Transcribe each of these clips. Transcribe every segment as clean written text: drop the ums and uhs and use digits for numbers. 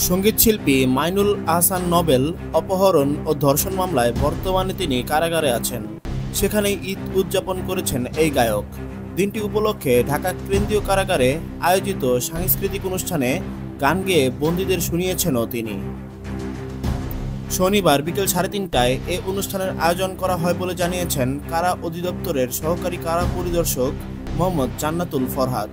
সঙ্গীতশিল্পী Mainul Ahsan Nobel অপহরণ ও ধর্ষণ মামলায় বর্তমানে তিনি কারাগারে আছেন। সেখানেই ঈদ উদযাপন করেছেন এই গায়ক। দিনটি উপলক্ষে ঢাকা কেন্দ্রীয় কারাগারে আয়োজিত সাংস্কৃতিক অনুষ্ঠানে গান গেয়ে বন্দীদের শুনিয়েছেনও তিনি। শনিবার বিকেল 3:30টায় এ অনুষ্ঠানের আয়োজন করা হয় বলে জানিয়েছেন কারা অধিদপ্তরের সহকারী কারা পরিদর্শক মোহাম্মদ জান্নাতুল ফরহাদ।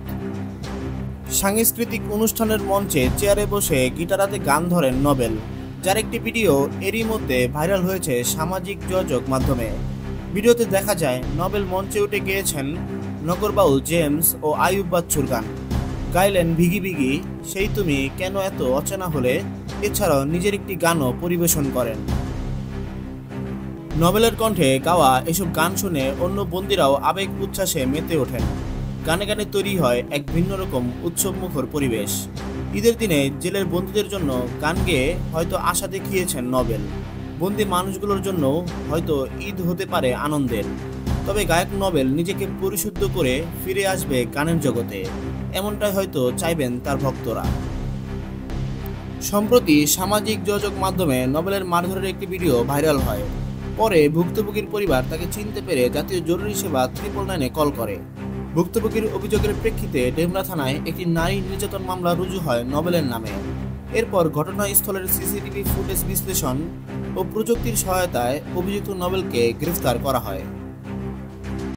সাংস্কৃতিক অনুষ্ঠানের মঞ্চে চেয়ারে বসে গিটার হাতে গান ধরেন নোবেল, যার একটি ভিডিও এরই মধ্যে ভাইরাল হয়েছে সামাজিক যোগাযোগ মাধ্যমে। ভিডিওতে দেখা যায় নোবেল মঞ্চে উঠে গেয়েছেন নগরবাউল জেমস ও আইয়ুব বাচ্চুর গান, গাইলেন ভিগি ভিগি, সেই তুমি কেন এত অচেনা হলে, এছাড়াও নিজের একটি গানও পরিবেশন করেন। নোবেলের কণ্ঠে গাওয়া এসব গান শুনে অন্য বন্দীরাও আবেগ উচ্ছ্বাসে মেতে ওঠেন। গানে গানে তৈরি হয় এক ভিন্ন রকম উৎসবমুখর পরিবেশ। ঈদের দিনে জেলের বন্দীদের জন্য গান গেয়ে হয়তো আশা দেখিয়েছেন নোবেল। বন্দী মানুষগুলোর জন্য হয়তো ঈদ হতে পারে আনন্দের, তবে গায়ক নোবেল নিজেকে পরিশুদ্ধ করে ফিরে আসবে গানের জগতে, এমনটাই হয়তো চাইবেন তার ভক্তরা। সম্প্রতি সামাজিক যোগাযোগ মাধ্যমে নোবেলের মারধরের একটি ভিডিও ভাইরাল হয়। পরে ভুক্তভোগীর পরিবার তাকে চিনতে পেরে জাতীয় জরুরি সেবা 999-এ কল করে। ভুক্তভোগীর অভিযোগের প্রেক্ষিতে ডেমরা থানায় একটি নারী নির্যাতন মামলা রুজু হয় নোবেলের নামে। এরপর ঘটনাস্থলের সিসিটিভি ফুটেজ বিশ্লেষণ ও প্রযুক্তির সহায়তায় অভিযুক্ত নোবেলকে গ্রেফতার করা হয়।